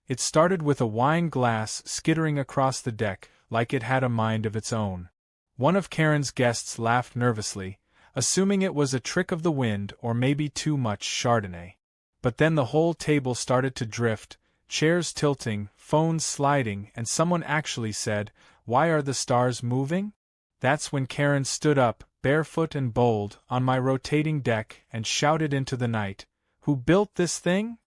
It started with a wine glass skittering across the deck like it had a mind of its own. One of Karen's guests laughed nervously, assuming it was a trick of the wind or maybe too much Chardonnay. But then the whole table started to drift, chairs tilting, phones sliding, and someone actually said, "Why are the stars moving?" That's when Karen stood up, barefoot and bold, on my rotating deck and shouted into the night, "Who built this thing?"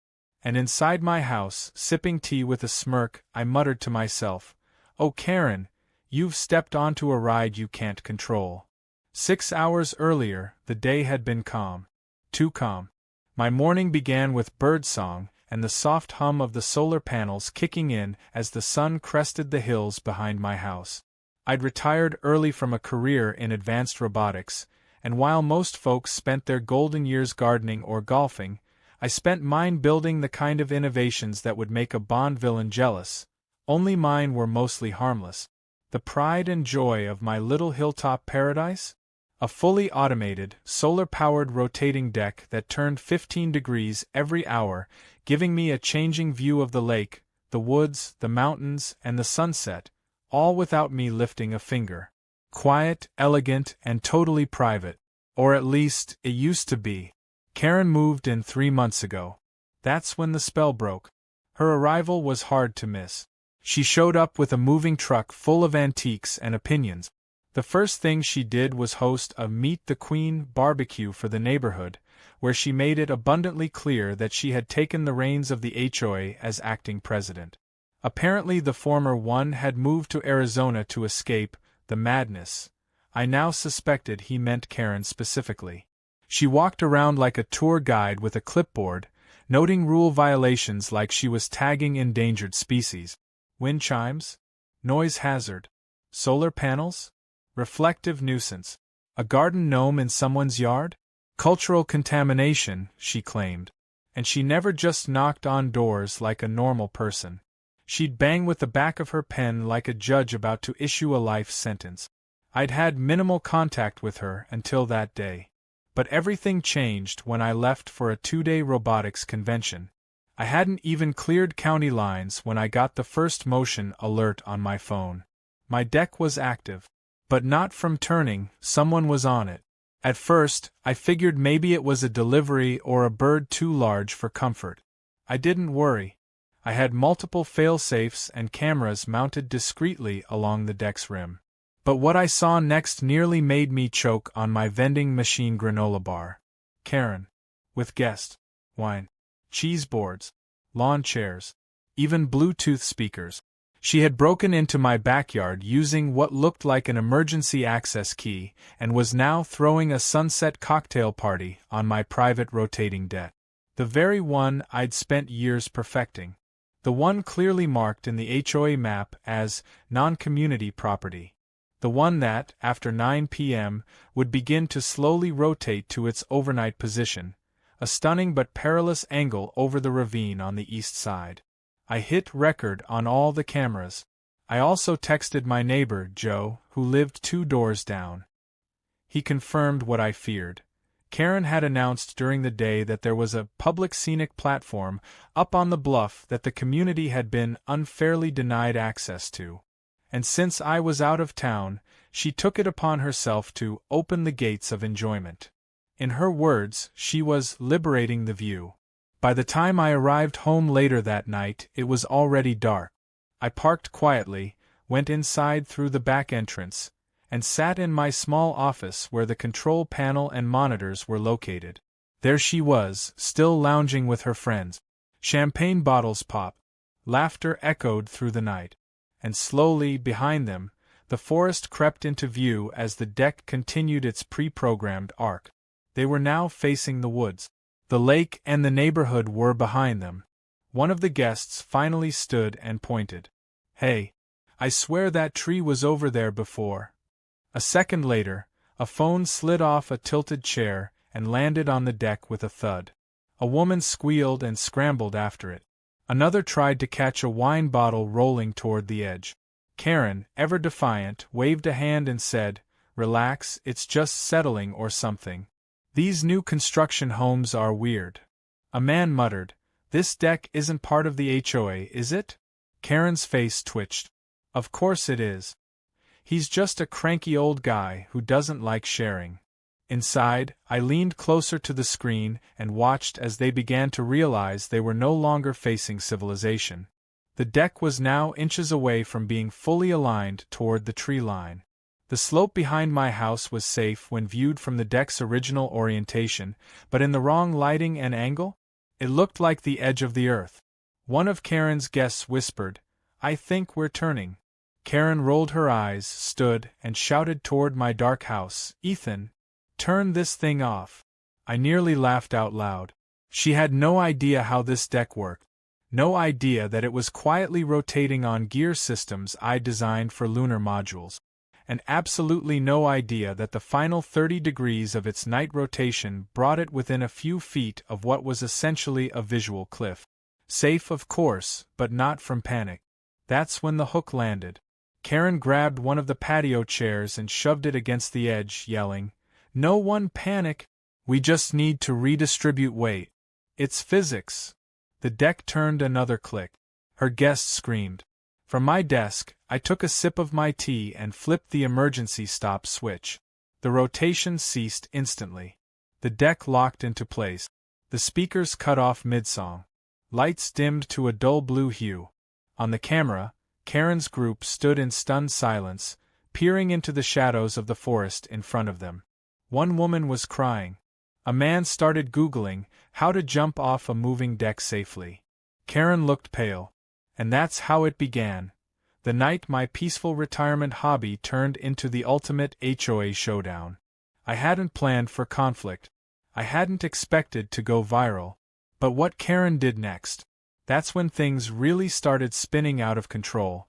And inside my house, sipping tea with a smirk, I muttered to myself, "Oh Karen, you've stepped onto a ride you can't control." 6 hours earlier, the day had been calm. Too calm. My morning began with birdsong and the soft hum of the solar panels kicking in as the sun crested the hills behind my house. I'd retired early from a career in advanced robotics, and while most folks spent their golden years gardening or golfing, I spent mine building the kind of innovations that would make a Bond villain jealous. Only mine were mostly harmless. The pride and joy of my little hilltop paradise? A fully automated, solar-powered rotating deck that turned 15 degrees every hour, giving me a changing view of the lake, the woods, the mountains, and the sunset, all without me lifting a finger. Quiet, elegant, and totally private. Or at least, it used to be. Karen moved in 3 months ago. That's when the spell broke. Her arrival was hard to miss. She showed up with a moving truck full of antiques and opinions. The first thing she did was host a Meet the Queen barbecue for the neighborhood, where she made it abundantly clear that she had taken the reins of the HOA as acting president. Apparently the former one had moved to Arizona to escape the madness. I now suspected he meant Karen specifically. She walked around like a tour guide with a clipboard, noting rule violations like she was tagging endangered species. Wind chimes? Noise hazard? Solar panels? Reflective nuisance. A garden gnome in someone's yard? Cultural contamination, she claimed. And she never just knocked on doors like a normal person. She'd bang with the back of her pen like a judge about to issue a life sentence. I'd had minimal contact with her until that day. But everything changed when I left for a 2-day robotics convention. I hadn't even cleared county lines when I got the first motion alert on my phone. My deck was active. But not from turning, someone was on it. At first, I figured maybe it was a delivery or a bird too large for comfort. I didn't worry. I had multiple fail-safes and cameras mounted discreetly along the deck's rim. But what I saw next nearly made me choke on my vending machine granola bar. Karen. With guest. Wine. Cheese boards. Lawn chairs. Even Bluetooth speakers. She had broken into my backyard using what looked like an emergency access key and was now throwing a sunset cocktail party on my private rotating deck. The very one I'd spent years perfecting. The one clearly marked in the HOA map as non-community property. The one that, after 9 p.m., would begin to slowly rotate to its overnight position, a stunning but perilous angle over the ravine on the east side. I hit record on all the cameras. I also texted my neighbor, Joe, who lived 2 doors down. He confirmed what I feared. Karen had announced during the day that there was a public scenic platform up on the bluff that the community had been unfairly denied access to. And since I was out of town, she took it upon herself to open the gates of enjoyment. In her words, she was liberating the view. By the time I arrived home later that night, it was already dark. I parked quietly, went inside through the back entrance, and sat in my small office where the control panel and monitors were located. There she was, still lounging with her friends. Champagne bottles popped. Laughter echoed through the night. And slowly, behind them, the forest crept into view as the deck continued its pre-programmed arc. They were now facing the woods. The lake and the neighborhood were behind them. One of the guests finally stood and pointed. "Hey, I swear that tree was over there before." A second later, a phone slid off a tilted chair and landed on the deck with a thud. A woman squealed and scrambled after it. Another tried to catch a wine bottle rolling toward the edge. Karen, ever defiant, waved a hand and said, "Relax, it's just settling or something. These new construction homes are weird." A man muttered, This deck isn't part of the HOA, is it? Karen's face twitched. Of course it is. He's just a cranky old guy who doesn't like sharing. Inside, I leaned closer to the screen and watched as they began to realize they were no longer facing civilization. The deck was now inches away from being fully aligned toward the tree line. The slope behind my house was safe when viewed from the deck's original orientation, but in the wrong lighting and angle? It looked like the edge of the earth. One of Karen's guests whispered, "I think we're turning." Karen rolled her eyes, stood, and shouted toward my dark house, "Ethan, turn this thing off." I nearly laughed out loud. She had no idea how this deck worked. No idea that it was quietly rotating on gear systems I designed for lunar modules. And absolutely no idea that the final 30 degrees of its night rotation brought it within a few feet of what was essentially a visual cliff. Safe, of course, but not from panic. That's when the hook landed. Karen grabbed one of the patio chairs and shoved it against the edge, yelling, "No one panic! We just need to redistribute weight. It's physics." The deck turned another click. Her guest screamed. From my desk, I took a sip of my tea and flipped the emergency stop switch. The rotation ceased instantly. The deck locked into place. The speakers cut off mid-song. Lights dimmed to a dull blue hue. On the camera, Karen's group stood in stunned silence, peering into the shadows of the forest in front of them. One woman was crying. A man started Googling how to jump off a moving deck safely. Karen looked pale. And that's how it began. The night my peaceful retirement hobby turned into the ultimate HOA showdown. I hadn't planned for conflict. I hadn't expected to go viral. But what Karen did next, that's when things really started spinning out of control.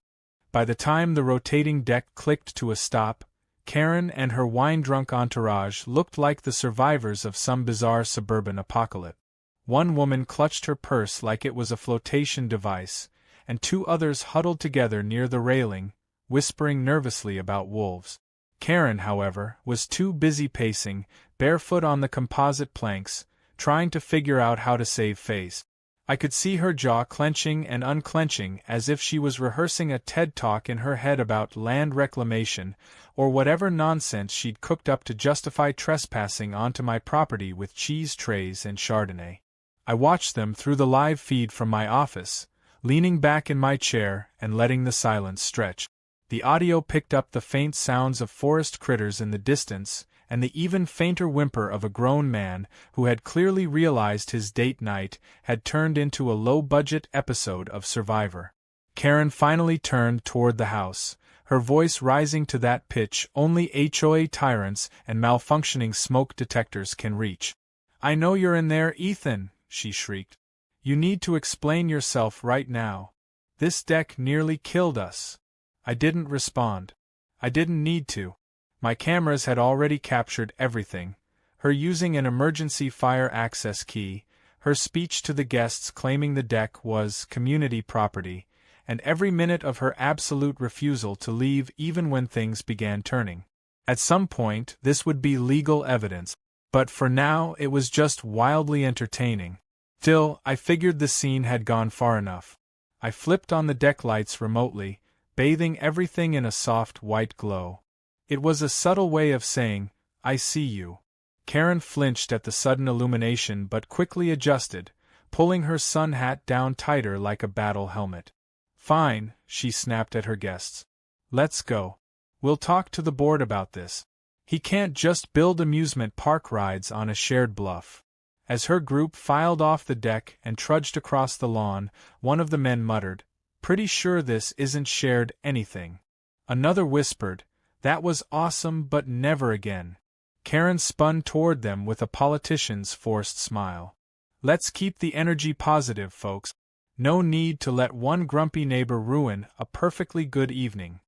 By the time the rotating deck clicked to a stop, Karen and her wine-drunk entourage looked like the survivors of some bizarre suburban apocalypse. One woman clutched her purse like it was a flotation device, and two others huddled together near the railing, whispering nervously about wolves. Karen, however, was too busy pacing, barefoot on the composite planks, trying to figure out how to save face. I could see her jaw clenching and unclenching as if she was rehearsing a TED Talk in her head about land reclamation, or whatever nonsense she'd cooked up to justify trespassing onto my property with cheese trays and Chardonnay. I watched them through the live feed from my office, leaning back in my chair and letting the silence stretch. The audio picked up the faint sounds of forest critters in the distance, and the even fainter whimper of a grown man who had clearly realized his date night had turned into a low-budget episode of Survivor. Karen finally turned toward the house, her voice rising to that pitch only HOA tyrants and malfunctioning smoke detectors can reach. "I know you're in there, Ethan," she shrieked. "You need to explain yourself right now. This deck nearly killed us." I didn't respond. I didn't need to. My cameras had already captured everything. Her using an emergency fire access key, her speech to the guests claiming the deck was community property, and every minute of her absolute refusal to leave even when things began turning. At some point, this would be legal evidence, but for now it was just wildly entertaining. Still, I figured the scene had gone far enough. I flipped on the deck lights remotely, bathing everything in a soft white glow. It was a subtle way of saying, "I see you." Karen flinched at the sudden illumination but quickly adjusted, pulling her sun hat down tighter like a battle helmet. "Fine," she snapped at her guests. "Let's go. We'll talk to the board about this. He can't just build amusement park rides on a shared bluff." As her group filed off the deck and trudged across the lawn, one of the men muttered, "Pretty sure this isn't shared anything." Another whispered, "That was awesome, but never again." Karen spun toward them with a politician's forced smile. "Let's keep the energy positive, folks. No need to let one grumpy neighbor ruin a perfectly good evening."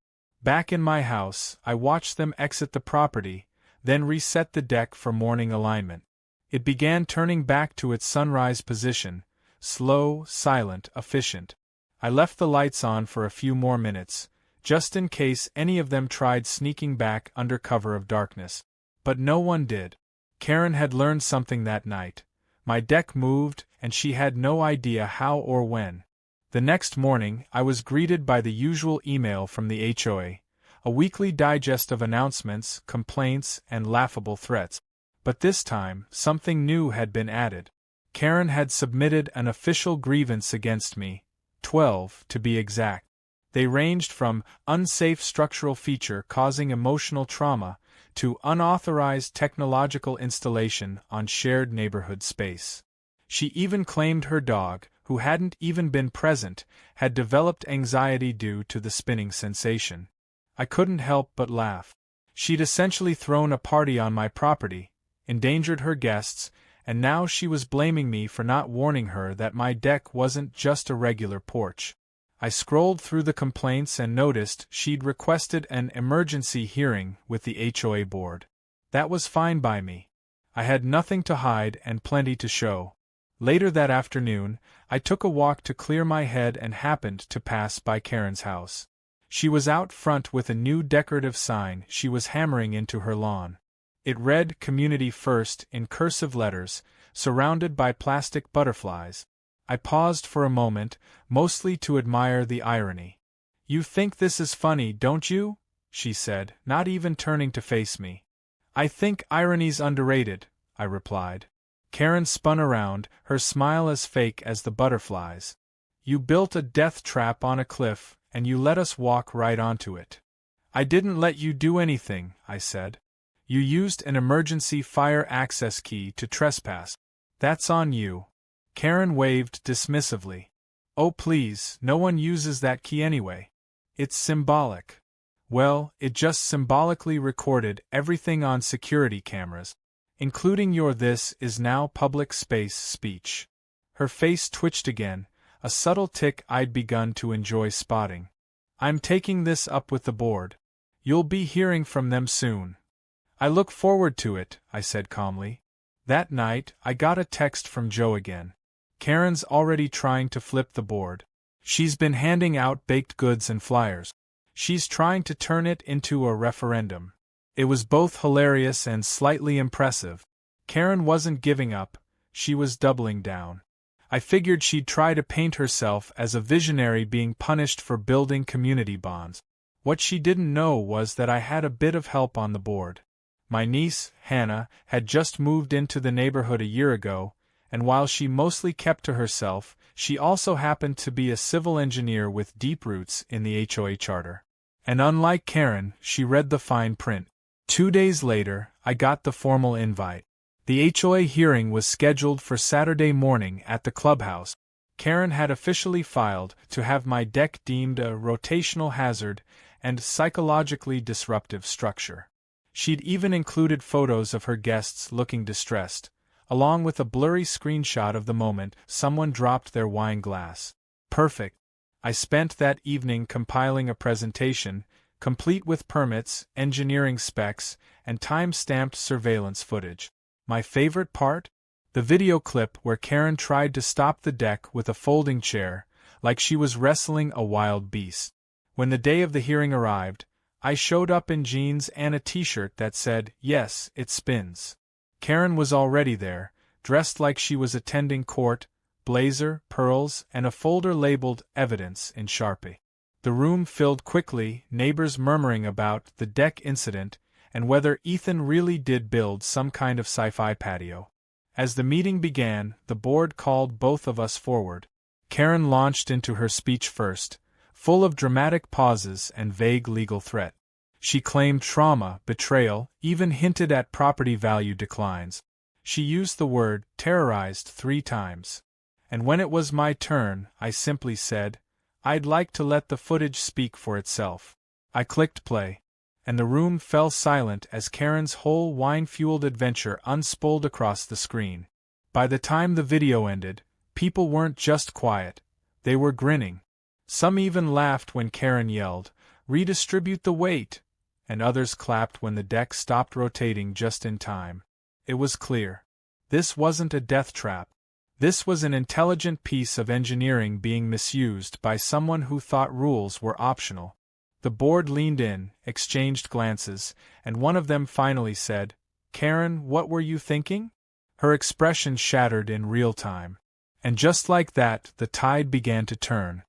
Back in my house, I watched them exit the property, then reset the deck for morning alignment. It began turning back to its sunrise position, slow, silent, efficient. I left the lights on for a few more minutes, just in case any of them tried sneaking back under cover of darkness. But no one did. Karen had learned something that night. My deck moved, and she had no idea how or when. The next morning, I was greeted by the usual email from the HOA, a weekly digest of announcements, complaints, and laughable threats. But this time, something new had been added. Karen had submitted an official grievance against me, 12 to be exact. They ranged from unsafe structural feature causing emotional trauma to unauthorized technological installation on shared neighborhood space. She even claimed her dog, who hadn't even been present, had developed anxiety due to the spinning sensation. I couldn't help but laugh. She'd essentially thrown a party on my property, endangered her guests, and now she was blaming me for not warning her that my deck wasn't just a regular porch. I scrolled through the complaints and noticed she'd requested an emergency hearing with the HOA board. That was fine by me. I had nothing to hide and plenty to show. Later that afternoon, I took a walk to clear my head and happened to pass by Karen's house. She was out front with a new decorative sign she was hammering into her lawn. It read "Community First" in cursive letters, surrounded by plastic butterflies. I paused for a moment, mostly to admire the irony. "You think this is funny, don't you?" she said, not even turning to face me. "I think irony's underrated," I replied. Karen spun around, her smile as fake as the butterflies. "You built a death trap on a cliff, and you let us walk right onto it." "I didn't let you do anything," I said. "You used an emergency fire access key to trespass. That's on you." Karen waved dismissively. "Oh please, no one uses that key anyway. It's symbolic." "Well, it just symbolically recorded everything on security cameras, including your 'this is now public space' speech." Her face twitched again, a subtle tic I'd begun to enjoy spotting. "I'm taking this up with the board. You'll be hearing from them soon." "I look forward to it," I said calmly. That night, I got a text from Joe again. "Karen's already trying to flip the board. She's been handing out baked goods and flyers. She's trying to turn it into a referendum." It was both hilarious and slightly impressive. Karen wasn't giving up, she was doubling down. I figured she'd try to paint herself as a visionary being punished for building community bonds. What she didn't know was that I had a bit of help on the board. My niece, Hannah, had just moved into the neighborhood a year ago, and while she mostly kept to herself, she also happened to be a civil engineer with deep roots in the HOA charter. And unlike Karen, she read the fine print. 2 days later, I got the formal invite. The HOA hearing was scheduled for Saturday morning at the clubhouse. Karen had officially filed to have my deck deemed a rotational hazard and psychologically disruptive structure. She'd even included photos of her guests looking distressed, along with a blurry screenshot of the moment someone dropped their wine glass. Perfect. I spent that evening compiling a presentation, complete with permits, engineering specs, and time-stamped surveillance footage. My favorite part? The video clip where Karen tried to stop the deck with a folding chair, like she was wrestling a wild beast. When the day of the hearing arrived, I showed up in jeans and a t-shirt that said, "Yes, it spins." Karen was already there, dressed like she was attending court, blazer, pearls, and a folder labeled "Evidence" in Sharpie. The room filled quickly, neighbors murmuring about the deck incident and whether Ethan really did build some kind of sci-fi patio. As the meeting began, the board called both of us forward. Karen launched into her speech first, full of dramatic pauses and vague legal threat. She claimed trauma, betrayal, even hinted at property value declines. She used the word terrorized 3 times. And when it was my turn, I simply said, "I'd like to let the footage speak for itself." I clicked play, and the room fell silent as Karen's whole wine-fueled adventure unspooled across the screen. By the time the video ended, people weren't just quiet, they were grinning. Some even laughed when Karen yelled, "Redistribute the weight!" and others clapped when the deck stopped rotating just in time. It was clear. This wasn't a death trap. This was an intelligent piece of engineering being misused by someone who thought rules were optional. The board leaned in, exchanged glances, and one of them finally said, "Karen, what were you thinking?" Her expression shattered in real time. And just like that, the tide began to turn.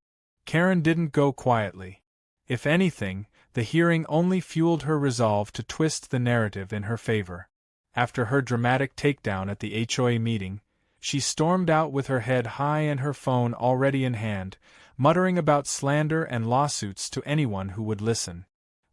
Karen didn't go quietly. If anything, the hearing only fueled her resolve to twist the narrative in her favor. After her dramatic takedown at the HOA meeting, she stormed out with her head high and her phone already in hand, muttering about slander and lawsuits to anyone who would listen.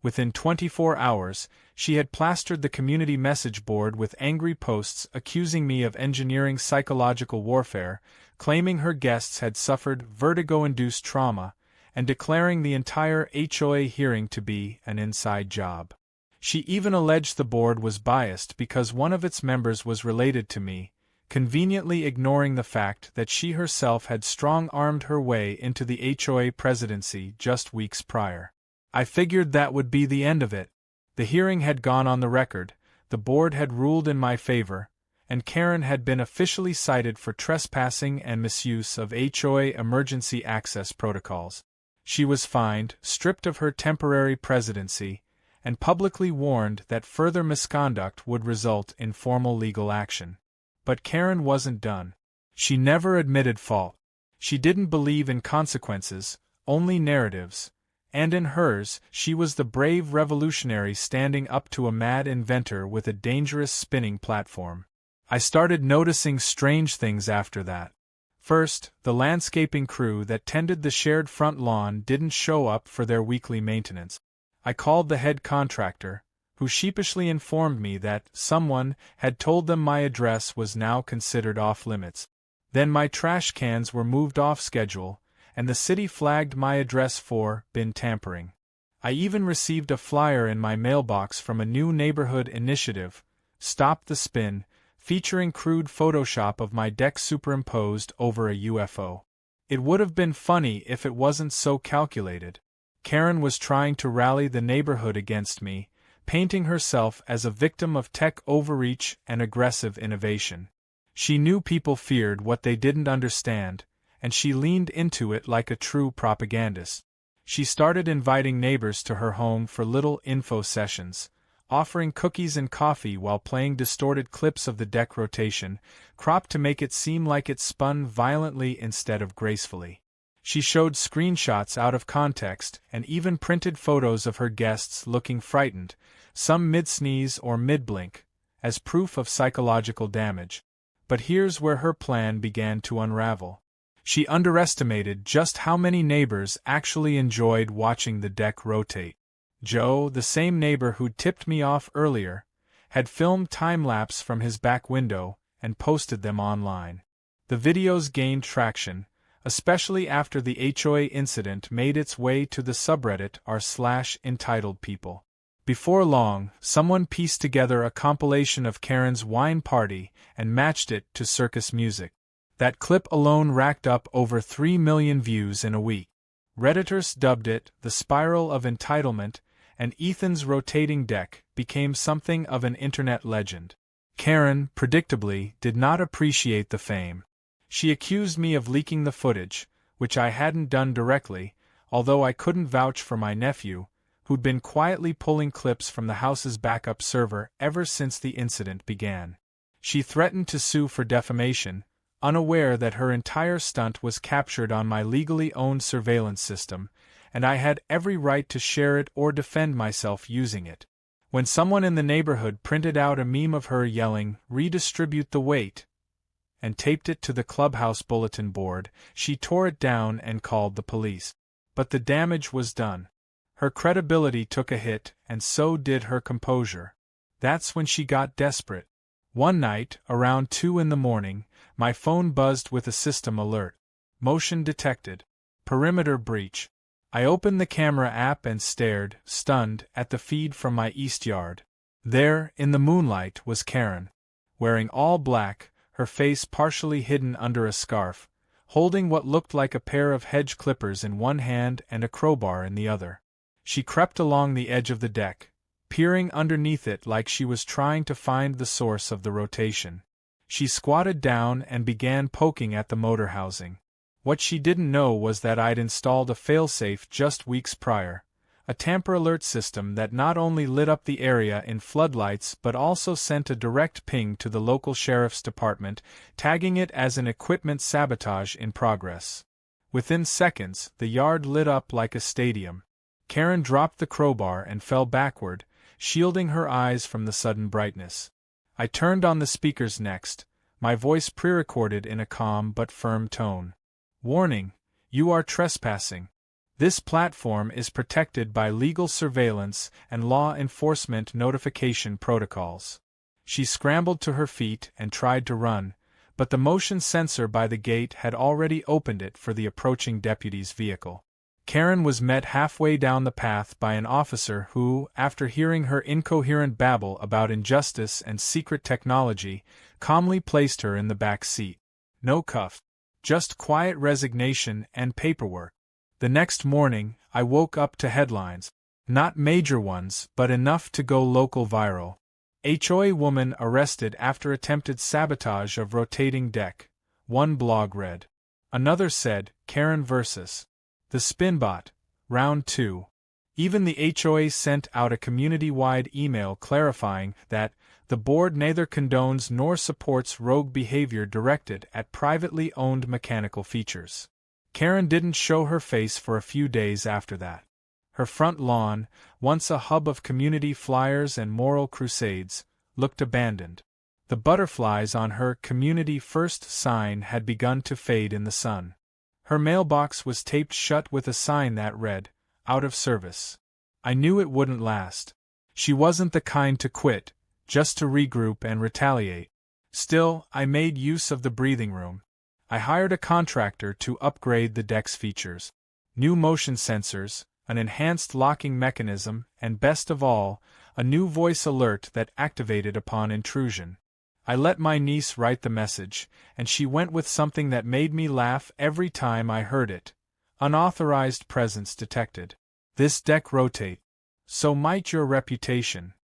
Within 24 hours, she had plastered the community message board with angry posts accusing me of engineering psychological warfare, claiming her guests had suffered vertigo-induced trauma, and declaring the entire HOA hearing to be an inside job. She even alleged the board was biased because one of its members was related to me, conveniently ignoring the fact that she herself had strong-armed her way into the HOA presidency just weeks prior. I figured that would be the end of it. The hearing had gone on the record, the board had ruled in my favor, and Karen had been officially cited for trespassing and misuse of HOA emergency access protocols. She was fined, stripped of her temporary presidency, and publicly warned that further misconduct would result in formal legal action. But Karen wasn't done. She never admitted fault. She didn't believe in consequences, only narratives. And in hers, she was the brave revolutionary standing up to a mad inventor with a dangerous spinning platform. I started noticing strange things after that. First, the landscaping crew that tended the shared front lawn didn't show up for their weekly maintenance. I called the head contractor, who sheepishly informed me that someone had told them my address was now considered off-limits. Then my trash cans were moved off schedule, and the city flagged my address for bin tampering. I even received a flyer in my mailbox from a new neighborhood initiative, Stop the Spin, featuring crude Photoshop of my deck superimposed over a UFO. It would have been funny if it wasn't so calculated. Karen was trying to rally the neighborhood against me, painting herself as a victim of tech overreach and aggressive innovation. She knew people feared what they didn't understand, and she leaned into it like a true propagandist. She started inviting neighbors to her home for little info sessions, offering cookies and coffee while playing distorted clips of the deck rotation, cropped to make it seem like it spun violently instead of gracefully. She showed screenshots out of context and even printed photos of her guests looking frightened, some mid-sneeze or mid-blink, as proof of psychological damage. But here's where her plan began to unravel. She underestimated just how many neighbors actually enjoyed watching the deck rotate. Joe, the same neighbor who'd tipped me off earlier, had filmed time-lapse from his back window and posted them online. The videos gained traction, especially after the HOA incident made its way to the subreddit r/EntitledPeople. Before long, someone pieced together a compilation of Karen's wine party and matched it to circus music. That clip alone racked up over 3 million views in a week. Redditors dubbed it the spiral of entitlement, and Ethan's rotating deck became something of an internet legend. Karen, predictably, did not appreciate the fame. She accused me of leaking the footage, which I hadn't done directly, although I couldn't vouch for my nephew, who'd been quietly pulling clips from the house's backup server ever since the incident began. She threatened to sue for defamation, unaware that her entire stunt was captured on my legally owned surveillance system, and I had every right to share it or defend myself using it. When someone in the neighborhood printed out a meme of her yelling, "Redistribute the weight," and taped it to the clubhouse bulletin board, she tore it down and called the police. But the damage was done. Her credibility took a hit, and so did her composure. That's when she got desperate. One night, around 2 in the morning, my phone buzzed with a system alert. Motion detected. Perimeter breach. I opened the camera app and stared, stunned, at the feed from my east yard. There, in the moonlight, was Karen. Wearing all black, her face partially hidden under a scarf, holding what looked like a pair of hedge clippers in one hand and a crowbar in the other. She crept along the edge of the deck, peering underneath it like she was trying to find the source of the rotation. She squatted down and began poking at the motor housing. What she didn't know was that I'd installed a failsafe just weeks prior, a tamper alert system that not only lit up the area in floodlights but also sent a direct ping to the local sheriff's department, tagging it as an equipment sabotage in progress. Within seconds, the yard lit up like a stadium. Karen dropped the crowbar and fell backward, shielding her eyes from the sudden brightness. I turned on the speakers next, my voice pre-recorded in a calm but firm tone. "Warning, you are trespassing. This platform is protected by legal surveillance and law enforcement notification protocols." She scrambled to her feet and tried to run, but the motion sensor by the gate had already opened it for the approaching deputy's vehicle. Karen was met halfway down the path by an officer who, after hearing her incoherent babble about injustice and secret technology, calmly placed her in the back seat. No cuff. Just quiet resignation and paperwork. The next morning, I woke up to headlines. Not major ones, but enough to go local viral. HOA woman arrested after attempted sabotage of rotating deck, one blog read. Another said, Karen vs. the Spinbot, Round 2. Even the HOA sent out a community-wide email clarifying that the board neither condones nor supports rogue behavior directed at privately owned mechanical features. Karen didn't show her face for a few days after that. Her front lawn, once a hub of community flyers and moral crusades, looked abandoned. The butterflies on her Community First sign had begun to fade in the sun. Her mailbox was taped shut with a sign that read, "Out of service." I knew it wouldn't last. She wasn't the kind to quit, just to regroup and retaliate. Still, I made use of the breathing room. I hired a contractor to upgrade the deck's features. New motion sensors, an enhanced locking mechanism, and best of all, a new voice alert that activated upon intrusion. I let my niece write the message, and she went with something that made me laugh every time I heard it. Unauthorized presence detected. This deck rotate. So might your reputation.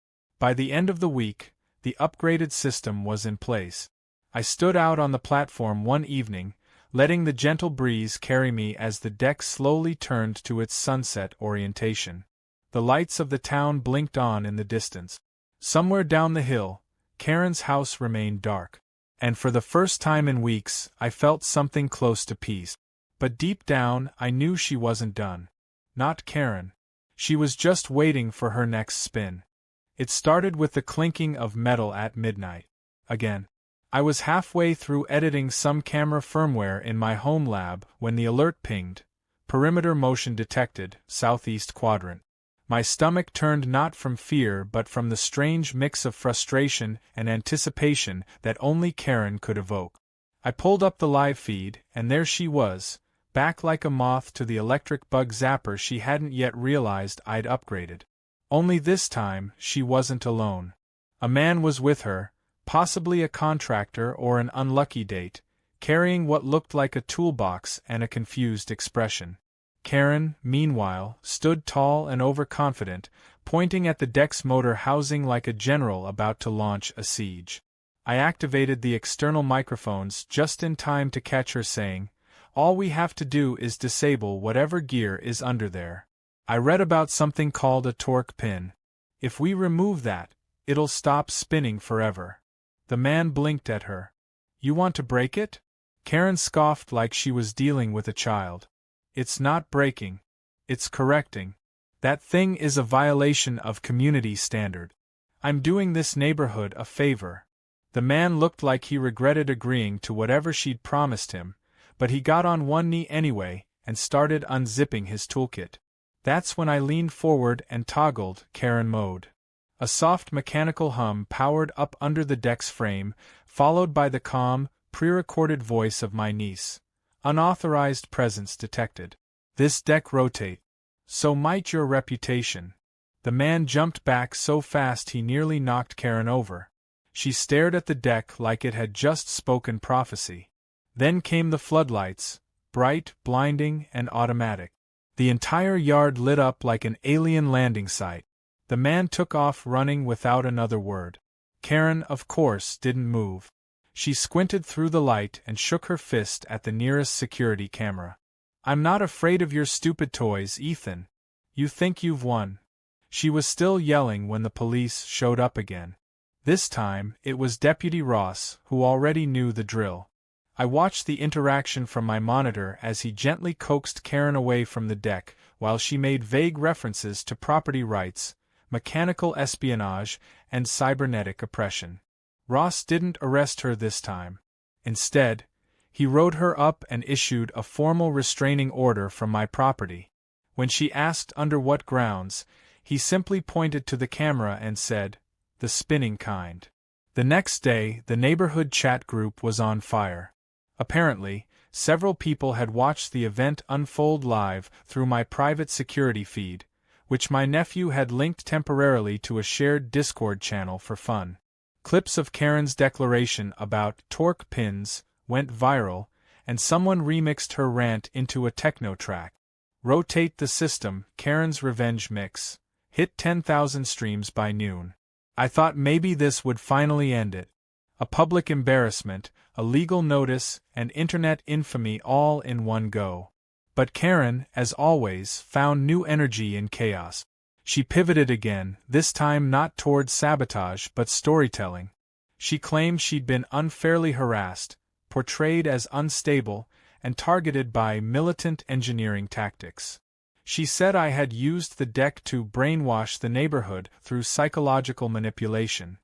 By the end of the week, the upgraded system was in place. I stood out on the platform one evening, letting the gentle breeze carry me as the deck slowly turned to its sunset orientation. The lights of the town blinked on in the distance. Somewhere down the hill, Karen's house remained dark. And for the first time in weeks, I felt something close to peace. But deep down, I knew she wasn't done. Not Karen. She was just waiting for her next spin. It started with the clinking of metal at midnight. Again. I was halfway through editing some camera firmware in my home lab when the alert pinged. Perimeter motion detected, southeast quadrant. My stomach turned not from fear but from the strange mix of frustration and anticipation that only Karen could evoke. I pulled up the live feed, and there she was, back like a moth to the electric bug zapper she hadn't yet realized I'd upgraded. Only this time, she wasn't alone. A man was with her, possibly a contractor or an unlucky date, carrying what looked like a toolbox and a confused expression. Karen, meanwhile, stood tall and overconfident, pointing at the deck's motor housing like a general about to launch a siege. I activated the external microphones just in time to catch her saying, "All we have to do is disable whatever gear is under there. I read about something called a torque pin. If we remove that, it'll stop spinning forever." The man blinked at her. "You want to break it?" Karen scoffed like she was dealing with a child. "It's not breaking. It's correcting. That thing is a violation of community standard. I'm doing this neighborhood a favor." The man looked like he regretted agreeing to whatever she'd promised him, but he got on one knee anyway and started unzipping his toolkit. That's when I leaned forward and toggled Karen mode. A soft mechanical hum powered up under the deck's frame, followed by the calm, pre-recorded voice of my niece. Unauthorized presence detected. This deck rotate. So might your reputation. The man jumped back so fast he nearly knocked Karen over. She stared at the deck like it had just spoken prophecy. Then came the floodlights, bright, blinding, and automatic. The entire yard lit up like an alien landing site. The man took off running without another word. Karen, of course, didn't move. She squinted through the light and shook her fist at the nearest security camera. "I'm not afraid of your stupid toys, Ethan. You think you've won. She was still yelling when the police showed up again. This time, it was Deputy Ross, who already knew the drill. I watched the interaction from my monitor as he gently coaxed Karen away from the deck, while she made vague references to property rights, mechanical espionage, and cybernetic oppression. Ross didn't arrest her this time. Instead, he wrote her up and issued a formal restraining order from my property. When she asked under what grounds, he simply pointed to the camera and said, "The spinning kind." The next day, the neighborhood chat group was on fire. Apparently, several people had watched the event unfold live through my private security feed, which my nephew had linked temporarily to a shared Discord channel for fun. Clips of Karen's declaration about torque pins went viral, and someone remixed her rant into a techno track. Rotate the System, Karen's Revenge Mix, hit 10,000 streams by noon. I thought maybe this would finally end it. A public embarrassment, a legal notice, and internet infamy all in one go. But Karen, as always, found new energy in chaos. She pivoted again, this time not towards sabotage but storytelling. She claimed she'd been unfairly harassed, portrayed as unstable, and targeted by militant engineering tactics. She said I had used the deck to brainwash the neighborhood through psychological manipulation.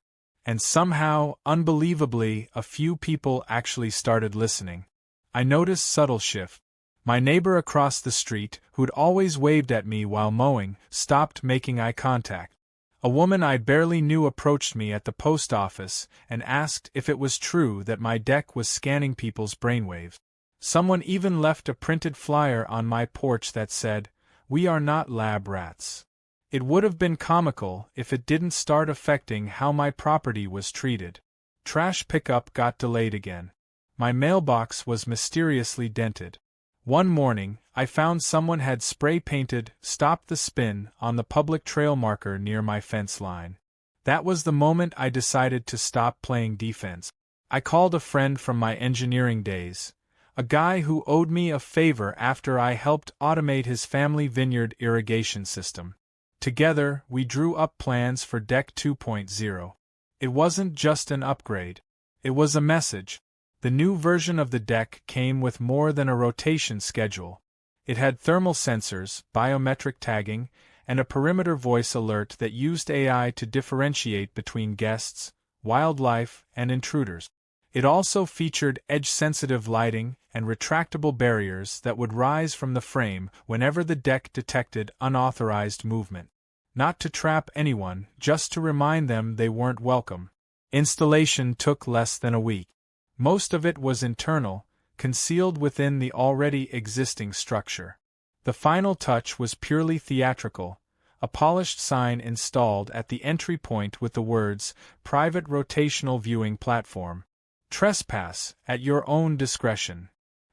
And somehow, unbelievably, a few people actually started listening. I noticed subtle shift. My neighbor across the street, who'd always waved at me while mowing, stopped making eye contact. A woman I barely knew approached me at the post office and asked if it was true that my deck was scanning people's brainwaves. Someone even left a printed flyer on my porch that said, "We are not lab rats." It would have been comical if it didn't start affecting how my property was treated. Trash pickup got delayed again. My mailbox was mysteriously dented. One morning, I found someone had spray-painted "Stop the Spin" on the public trail marker near my fence line. That was the moment I decided to stop playing defense. I called a friend from my engineering days, a guy who owed me a favor after I helped automate his family vineyard irrigation system. Together, we drew up plans for Deck 2.0. It wasn't just an upgrade. It was a message. The new version of the deck came with more than a rotation schedule. It had thermal sensors, biometric tagging, and a perimeter voice alert that used AI to differentiate between guests, wildlife, and intruders. It also featured edge-sensitive lighting and retractable barriers that would rise from the frame whenever the deck detected unauthorized movement. Not to trap anyone, just to remind them they weren't welcome. Installation took less than a week. Most of it was internal, concealed within the already existing structure. The final touch was purely theatrical, a polished sign installed at the entry point with the words, "Private Rotational Viewing Platform. Trespass, at your own discretion."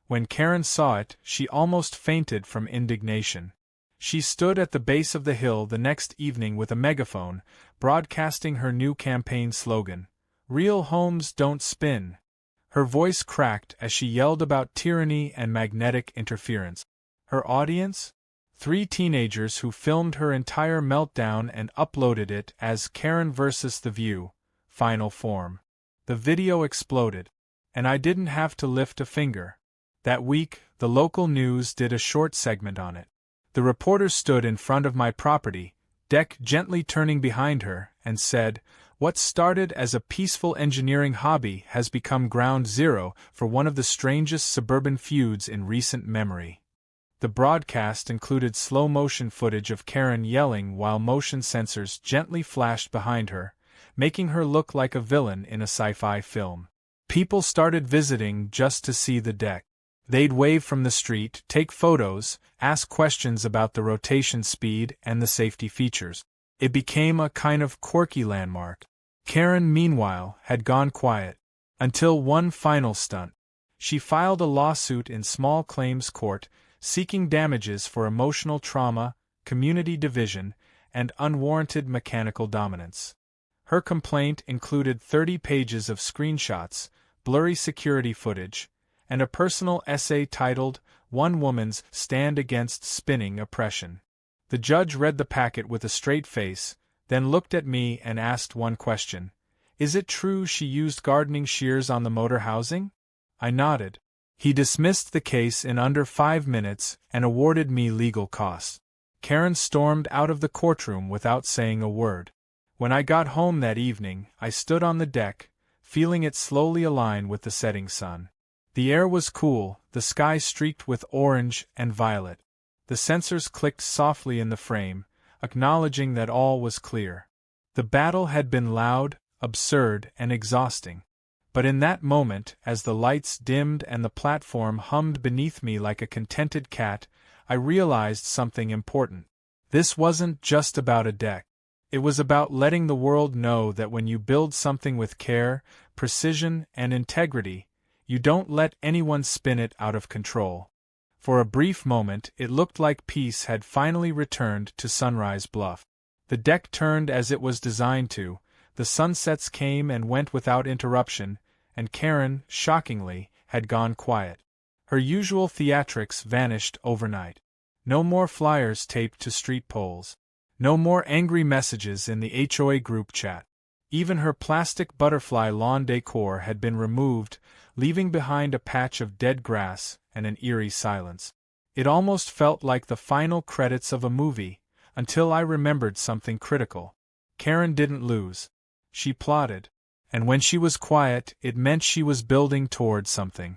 When Karen saw it, she almost fainted from indignation. She stood at the base of the hill the next evening with a megaphone, broadcasting her new campaign slogan, "Real homes don't spin." Her voice cracked as she yelled about tyranny and magnetic interference. Her audience? 3 teenagers who filmed her entire meltdown and uploaded it as Karen vs. The View, final form. The video exploded, and I didn't have to lift a finger. That week, the local news did a short segment on it. The reporter stood in front of my property, deck gently turning behind her, and said, "What started as a peaceful engineering hobby has become ground zero for one of the strangest suburban feuds in recent memory." The broadcast included slow-motion footage of Karen yelling while motion sensors gently flashed behind her, making her look like a villain in a sci-fi film. People started visiting just to see the deck. They'd wave from the street, take photos, ask questions about the rotation speed and the safety features. It became a kind of quirky landmark. Karen, meanwhile, had gone quiet. Until one final stunt. She filed a lawsuit in small claims court, seeking damages for emotional trauma, community division, and unwarranted mechanical dominance. Her complaint included 30 pages of screenshots, blurry security footage, and a personal essay titled, "One Woman's Stand Against Spinning Oppression." The judge read the packet with a straight face, then looked at me and asked one question. Is it true she used gardening shears on the motor housing? I nodded. He dismissed the case in under 5 minutes and awarded me legal costs. Karen stormed out of the courtroom without saying a word. When I got home that evening, I stood on the deck, feeling it slowly align with the setting sun. The air was cool, the sky streaked with orange and violet. The sensors clicked softly in the frame, acknowledging that all was clear. The battle had been loud, absurd, and exhausting. But in that moment, as the lights dimmed and the platform hummed beneath me like a contented cat, I realized something important. This wasn't just about a deck. It was about letting the world know that when you build something with care, precision, and integrity, you don't let anyone spin it out of control. For a brief moment, it looked like peace had finally returned to Sunrise Bluff. The deck turned as it was designed to, the sunsets came and went without interruption, and Karen, shockingly, had gone quiet. Her usual theatrics vanished overnight. No more flyers taped to street poles. No more angry messages in the HOA group chat. Even her plastic butterfly lawn decor had been removed, leaving behind a patch of dead grass and an eerie silence. It almost felt like the final credits of a movie, until I remembered something critical. Karen didn't lose. She plotted. And when she was quiet, it meant she was building toward something.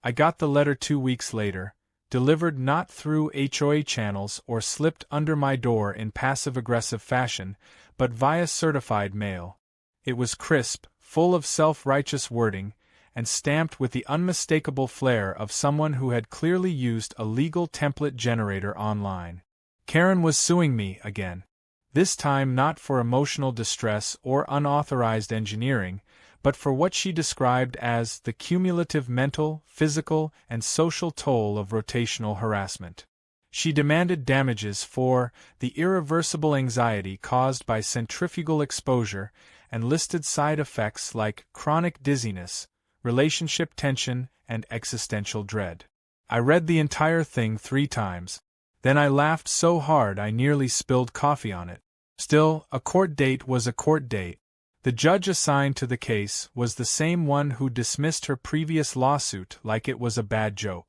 I got the letter 2 weeks later, delivered not through HOA channels or slipped under my door in passive-aggressive fashion, but via certified mail. It was crisp, full of self-righteous wording, and stamped with the unmistakable flair of someone who had clearly used a legal template generator online. Karen was suing me again. This time not for emotional distress or unauthorized engineering, but for what she described as the cumulative mental, physical, and social toll of rotational harassment. She demanded damages for the irreversible anxiety caused by centrifugal exposure and listed side effects like chronic dizziness, relationship tension, and existential dread. I read the entire thing 3 times. Then I laughed so hard I nearly spilled coffee on it. Still, a court date was a court date. The judge assigned to the case was the same one who dismissed her previous lawsuit like it was a bad joke.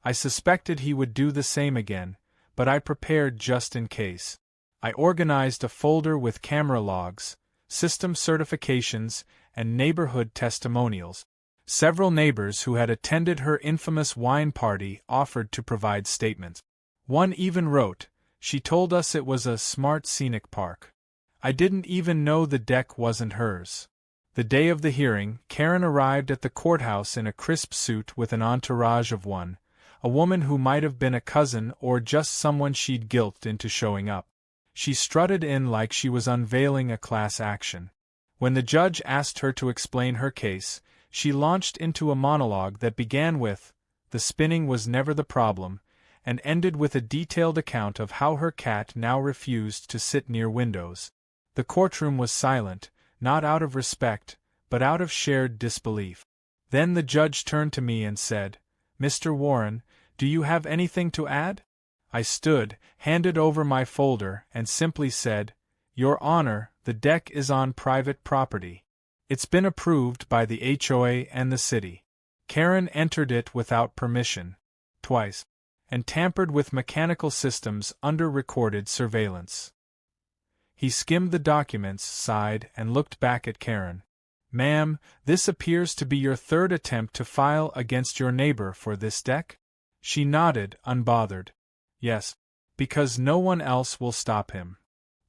I suspected he would do the same again, but I prepared just in case. I organized a folder with camera logs, system certifications, and neighborhood testimonials. Several neighbors who had attended her infamous wine party offered to provide statements. One even wrote, "She told us it was a smart scenic park." I didn't even know the deck wasn't hers. The day of the hearing, Karen arrived at the courthouse in a crisp suit with an entourage of one, a woman who might have been a cousin or just someone she'd guilted into showing up. She strutted in like she was unveiling a class action. When the judge asked her to explain her case, she launched into a monologue that began with, "The spinning was never the problem," and ended with a detailed account of how her cat now refused to sit near windows. The courtroom was silent, not out of respect, but out of shared disbelief. Then the judge turned to me and said, "Mr. Warren, do you have anything to add?" I stood, handed over my folder, and simply said, "Your Honor, the deck is on private property. It's been approved by the HOA and the city. Karen entered it without permission, twice, and tampered with mechanical systems under recorded surveillance." He skimmed the documents, sighed, and looked back at Karen. "Ma'am, this appears to be your 3rd attempt to file against your neighbor for this deck?" She nodded, unbothered. "Yes, because no one else will stop him."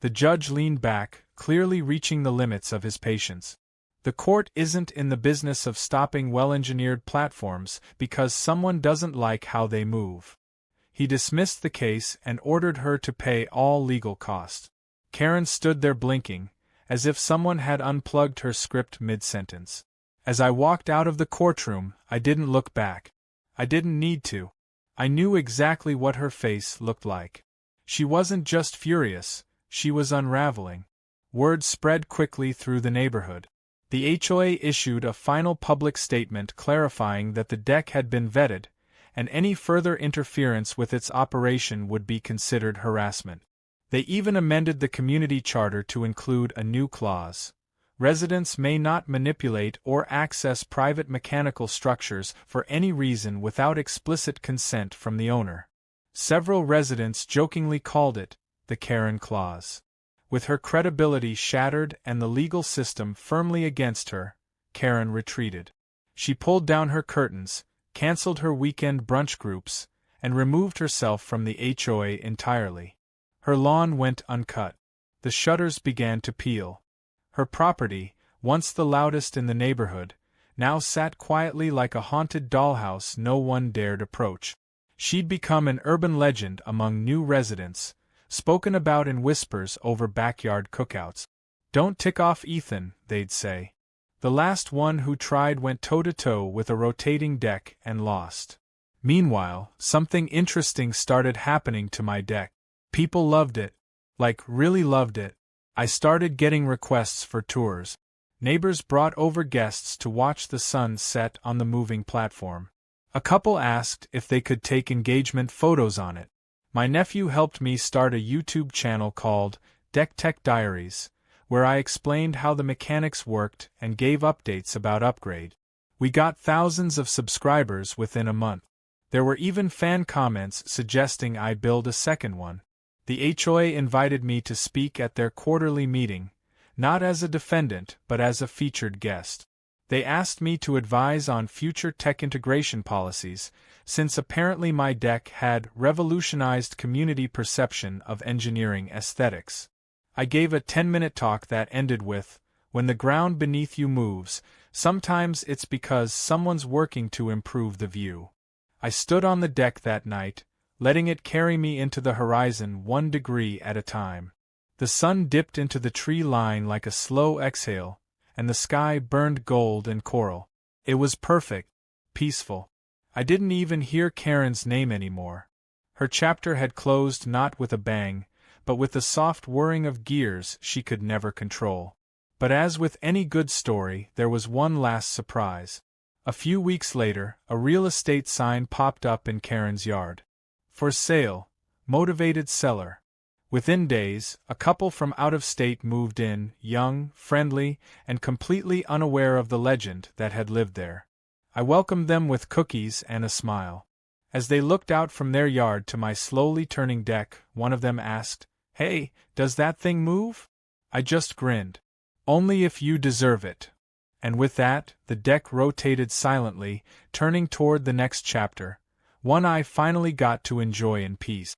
The judge leaned back, clearly reaching the limits of his patience. The court isn't in the business of stopping well-engineered platforms because someone doesn't like how they move. He dismissed the case and ordered her to pay all legal costs. Karen stood there blinking, as if someone had unplugged her script mid-sentence. As I walked out of the courtroom, I didn't look back. I didn't need to. I knew exactly what her face looked like. She wasn't just furious, she was unraveling. Word spread quickly through the neighborhood. The HOA issued a final public statement clarifying that the deck had been vetted, and any further interference with its operation would be considered harassment. They even amended the community charter to include a new clause. Residents may not manipulate or access private mechanical structures for any reason without explicit consent from the owner. Several residents jokingly called it the Karen Clause. With her credibility shattered and the legal system firmly against her, Karen retreated. She pulled down her curtains, canceled her weekend brunch groups, and removed herself from the HOA entirely. Her lawn went uncut. The shutters began to peel. Her property, once the loudest in the neighborhood, now sat quietly like a haunted dollhouse no one dared approach. She'd become an urban legend among new residents, spoken about in whispers over backyard cookouts. "Don't tick off Ethan," they'd say. "The last one who tried went toe-to-toe with a rotating deck and lost." Meanwhile, something interesting started happening to my deck. People loved it. Like, really loved it. I started getting requests for tours. Neighbors brought over guests to watch the sun set on the moving platform. A couple asked if they could take engagement photos on it. My nephew helped me start a YouTube channel called Deck Tech Diaries, where I explained how the mechanics worked and gave updates about upgrade. We got thousands of subscribers within a month. There were even fan comments suggesting I build a second one. The HOA invited me to speak at their quarterly meeting, not as a defendant but as a featured guest. They asked me to advise on future tech integration policies, since apparently my deck had revolutionized community perception of engineering aesthetics. I gave a 10-minute talk that ended with, "When the ground beneath you moves, sometimes it's because someone's working to improve the view." I stood on the deck that night, letting it carry me into the horizon 1 degree at a time. The sun dipped into the tree line like a slow exhale, and the sky burned gold and coral. It was perfect, peaceful. I didn't even hear Karen's name anymore. Her chapter had closed not with a bang, but with the soft whirring of gears she could never control. But as with any good story, there was one last surprise. A few weeks later, a real estate sign popped up in Karen's yard. "For sale, motivated seller." Within days, a couple from out of state moved in, young, friendly, and completely unaware of the legend that had lived there. I welcomed them with cookies and a smile. As they looked out from their yard to my slowly turning deck, one of them asked, "Hey, does that thing move?" I just grinned. "Only if you deserve it." And with that, the deck rotated silently, turning toward the next chapter, one I finally got to enjoy in peace.